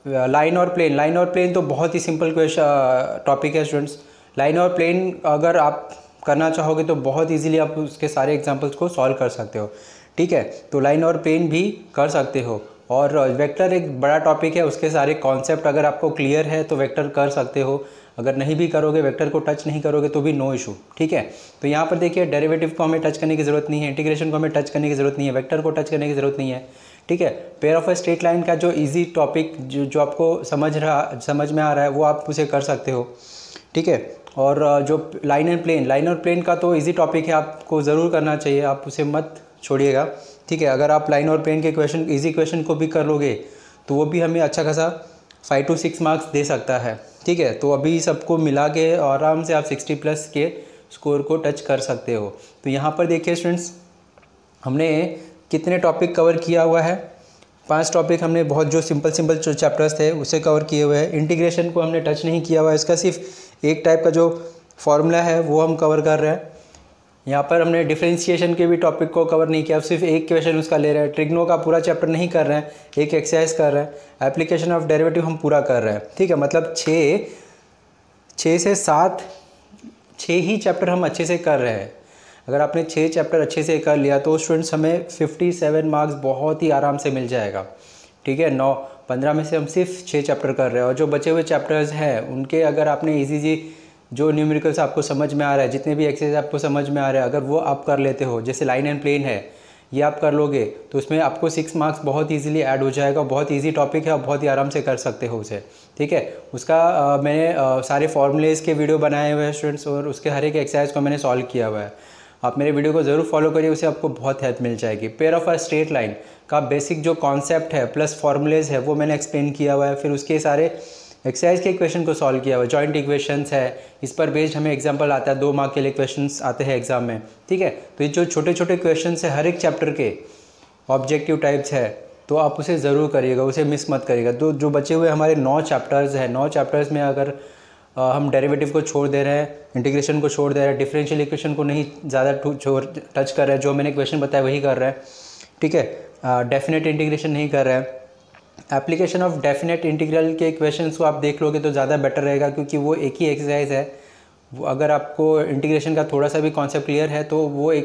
लाइन और प्लेन तो बहुत ही सिंपल क्वेश्चन टॉपिक है स्टूडेंट्स। लाइन और प्लेन अगर आप करना चाहोगे तो बहुत इजीली आप उसके सारे एग्जांपल्स को सॉल्व कर सकते हो, ठीक है। तो लाइन और प्लेन भी कर सकते हो। और वेक्टर एक बड़ा टॉपिक है, उसके सारे कॉन्सेप्ट अगर आपको क्लियर है तो वेक्टर कर सकते हो। अगर नहीं भी करोगे, वेक्टर को टच नहीं करोगे तो भी नो इशू, ठीक है। तो यहाँ पर देखिए डेरिवेटिव को हमें टच करने की ज़रूरत नहीं है, इंटीग्रेशन को हमें टच करने की ज़रूरत नहीं है, वेक्टर को टच करने की ज़रूरत नहीं है, ठीक है। Pair of a straight line का जो इजी टॉपिक जो आपको समझ में आ रहा है वो आप उसे कर सकते हो, ठीक है। और जो लाइन और प्लेन का तो इजी टॉपिक है, आपको ज़रूर करना चाहिए, आप उसे मत छोड़िएगा, ठीक है। अगर आप लाइन और प्लेन के क्वेश्चन, इजी क्वेश्चन को भी कर लोगे तो वो भी हमें अच्छा खासा 5 to 6 मार्क्स दे सकता है, ठीक है। तो अभी सबको मिला के आराम से आप 60+ के स्कोर को टच कर सकते हो। तो यहाँ पर देखिए स्टूडेंट्स, हमने कितने टॉपिक कवर किया हुआ है, 5 टॉपिक हमने बहुत जो सिंपल जो चैप्टर्स थे उसे कवर किए हुए हैं। इंटीग्रेशन को हमने टच नहीं किया हुआ है, इसका सिर्फ एक टाइप का जो फॉर्मूला है वो हम कवर कर रहे हैं। यहाँ पर हमने डिफरेंशिएशन के भी टॉपिक को कवर नहीं किया, सिर्फ एक क्वेश्चन उसका ले रहे हैं। ट्रिग्नो का पूरा चैप्टर नहीं कर रहे हैं, एक एक्सरसाइज कर रहे हैं। एप्लीकेशन ऑफ डेरिवेटिव हम पूरा कर रहे हैं, ठीक है। मतलब 6 से 7 6 ही चैप्टर हम अच्छे से कर रहे हैं। अगर आपने 6 चैप्टर अच्छे से कर लिया तो स्टूडेंट्स हमें 57 मार्क्स बहुत ही आराम से मिल जाएगा, ठीक है। 9-15 में से हम सिर्फ 6 चैप्टर कर रहे हैं और जो बचे हुए चैप्टर्स हैं उनके अगर आपने इजी जो न्यूमेरिकल्स आपको समझ में आ रहा है, जितने भी एक्सरसाइज आपको समझ में आ रहा है, अगर वो आप कर लेते हो, जैसे लाइन एंड प्लेन है, ये आप कर लोगे तो उसमें आपको 6 मार्क्स बहुत इजीली ऐड हो जाएगा। बहुत इजी टॉपिक है और बहुत ही आराम से कर सकते हो उसे, ठीक है। उसका मैंने सारे फॉर्मूलेज़ के वीडियो बनाए हुए हैं स्टूडेंट्स, और उसके हर एक एक्सरसाइज को मैंने सॉल्व किया हुआ है। आप मेरे वीडियो को ज़रूर फॉलो करिए, उससे आपको बहुत हेल्प मिल जाएगी। Pair of a straight line का बेसिक जो कॉन्सेप्ट है प्लस फॉर्मूलेज़ है वो मैंने एक्सप्लेन किया हुआ है। फिर उसके सारे एक्सरसाइज के क्वेश्चन को सॉल्व किया हुआ है। जॉइंट इक्वेशंस है, इस पर बेस्ड हमें एग्जांपल आता है, 2 मार्क के लिए क्वेश्चंस आते हैं एग्जाम में, ठीक है। तो ये जो छोटे छोटे क्वेश्चंस है हर एक चैप्टर के ऑब्जेक्टिव टाइप्स है, तो आप उसे ज़रूर करिएगा, उसे मिस मत करिएगा। तो जो बचे हुए हमारे 9 चैप्टर्स हैं, 9 चैप्टर्स में अगर हम डेरिवेटिव को छोड़ दे रहे हैं, इंटीग्रेशन को छोड़ दे रहे हैं, डिफरेंशियल इक्वेशन को नहीं ज़्यादा टच कर रहे हैं, जो मैंने क्वेश्चन बताया वही कर रहे हैं, ठीक है। डेफिनेट इंटीग्रेशन नहीं कर रहे हैं। एप्लीकेशन ऑफ डेफिनेट इंटीग्रल के क्वेश्चंस को आप देख लोगे तो ज़्यादा बेटर रहेगा, क्योंकि वो एक ही एक्सरसाइज है। वो अगर आपको इंटीग्रेशन का थोड़ा सा भी कॉन्सेप्ट क्लियर है तो वो एक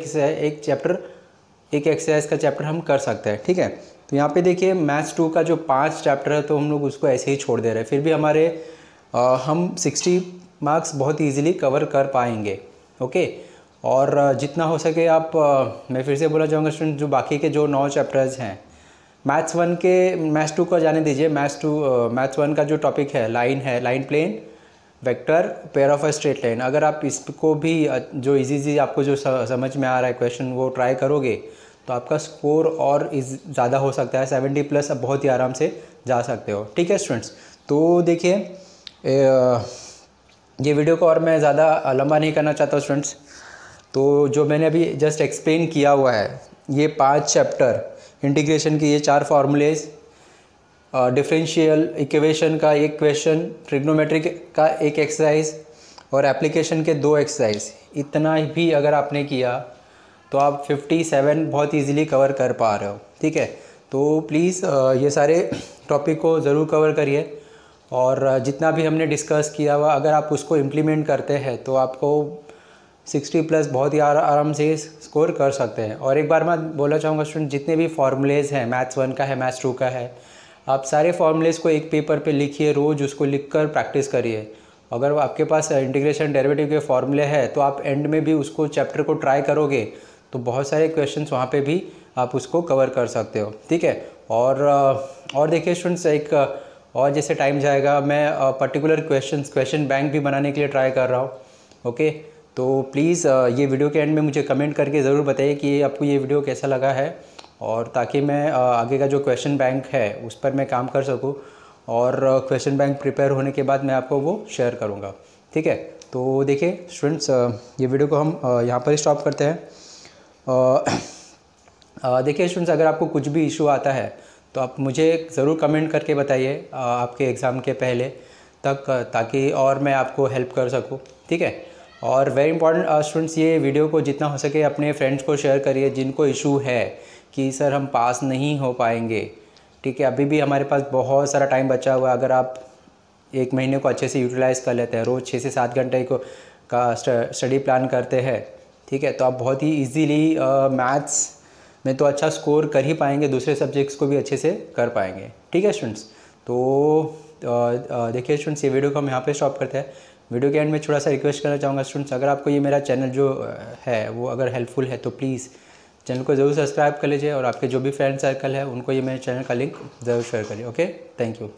एक्सरसाइज का चैप्टर हम कर सकते हैं, ठीक है। तो यहाँ पे देखिए मैथ्स 2 का जो 5 चैप्टर है तो हम लोग उसको ऐसे ही छोड़ दे रहे हैं, फिर भी हमारे हम 60 मार्क्स बहुत ईजिली कवर कर पाएंगे, ओके। और जितना हो सके आप मैं फिर से बोला चाहूँगा स्टूडेंट, जो बाकी के जो 9 चैप्टर्स हैं, मैथ्स 1 के मैथ्स 2 को जाने दीजिए। मैथ्स 1 का जो टॉपिक है, line plane, vector pair of a straight line. अगर आप इसको भी जो इजी आपको जो समझ में आ रहा है क्वेश्चन वो ट्राई करोगे तो आपका स्कोर और ज़्यादा हो सकता है, 70+ अब बहुत ही आराम से जा सकते हो। ठीक है स्टूडेंट्स, तो देखिए ये वीडियो को और मैं ज़्यादा लंबा नहीं करना चाहता स्टूडेंट्स। तो जो मैंने अभी जस्ट एक्सप्लेन किया हुआ है, ये 5 चैप्टर इंटीग्रेशन के, ये 4 फार्मूलेज, डिफरेंशियल इक्वेशन का एक क्वेश्चन, ट्रिग्नोमेट्रिक का एक एक्सरसाइज और एप्लीकेशन के 2 एक्सरसाइज, इतना भी अगर आपने किया तो आप 57 बहुत इजीली कवर कर पा रहे हो। ठीक है, तो प्लीज़ ये सारे टॉपिक को ज़रूर कवर करिए और जितना भी हमने डिस्कस किया हुआ अगर आप उसको इम्प्लीमेंट करते हैं तो आपको 60+ बहुत ही आराम से स्कोर कर सकते हैं। और एक बार मैं बोलना चाहूँगा स्टूडेंट, जितने भी फार्मूलेज़ हैं, मैथ्स 1 का है, मैथ्स 2 का है, आप सारे फार्मूलेज़ को एक पेपर पे लिखिए, रोज़ उसको लिखकर प्रैक्टिस करिए। अगर आपके पास इंटीग्रेशन डेरिवेटिव के फार्मूले हैं तो आप एंड में भी उसको चैप्टर को ट्राई करोगे तो बहुत सारे क्वेश्चंस वहाँ पे भी आप उसको कवर कर सकते हो। ठीक है, और देखिए स्टूडेंट्स, एक और जैसे टाइम जाएगा मैं पर्टिकुलर क्वेश्चन बैंक भी बनाने के लिए ट्राई कर रहा हूँ। ओके, तो प्लीज़ ये वीडियो के एंड में मुझे कमेंट करके ज़रूर बताइए कि आपको ये वीडियो कैसा लगा है, और ताकि मैं आगे का जो क्वेश्चन बैंक है उस पर मैं काम कर सकूं, और क्वेश्चन बैंक प्रिपेयर होने के बाद मैं आपको वो शेयर करूंगा। ठीक है, तो देखिए स्टूडेंट्स, ये वीडियो को हम यहाँ पर स्टॉप करते हैं। देखिए स्टूडेंट्स, अगर आपको कुछ भी इशू आता है तो आप मुझे ज़रूर कमेंट करके बताइए आपके एग्ज़ाम के पहले तक, ताकि और मैं आपको हेल्प कर सकूँ। ठीक है, और वेरी इंपॉर्टेंट स्टूडेंट्स, ये वीडियो को जितना हो सके अपने फ्रेंड्स को शेयर करिए जिनको इशू है कि सर हम पास नहीं हो पाएंगे। ठीक है, अभी भी हमारे पास बहुत सारा टाइम बचा हुआ है। अगर आप 1 महीने को अच्छे से यूटिलाइज़ कर लेते हैं, रोज़ 6 से 7 घंटे का स्टडी प्लान करते हैं, ठीक है, तो आप बहुत ही इजीली मैथ्स में तो अच्छा स्कोर कर ही पाएंगे, दूसरे सब्जेक्ट्स को भी अच्छे से कर पाएंगे। ठीक है स्टूडेंट्स, तो देखिए स्टूडेंट्स, ये वीडियो को हम यहाँ पे स्टॉप करते हैं। वीडियो के एंड में थोड़ा सा रिक्वेस्ट करना चाहूँगा स्टूडेंट्स, अगर आपको ये मेरा चैनल जो है वो अगर हेल्पफुल है तो प्लीज़ चैनल को ज़रूर सब्सक्राइब कर लीजिए, और आपके जो भी फ्रेंड सर्कल है उनको ये मेरे चैनल का लिंक ज़रूर शेयर करिए। Okay, thank you.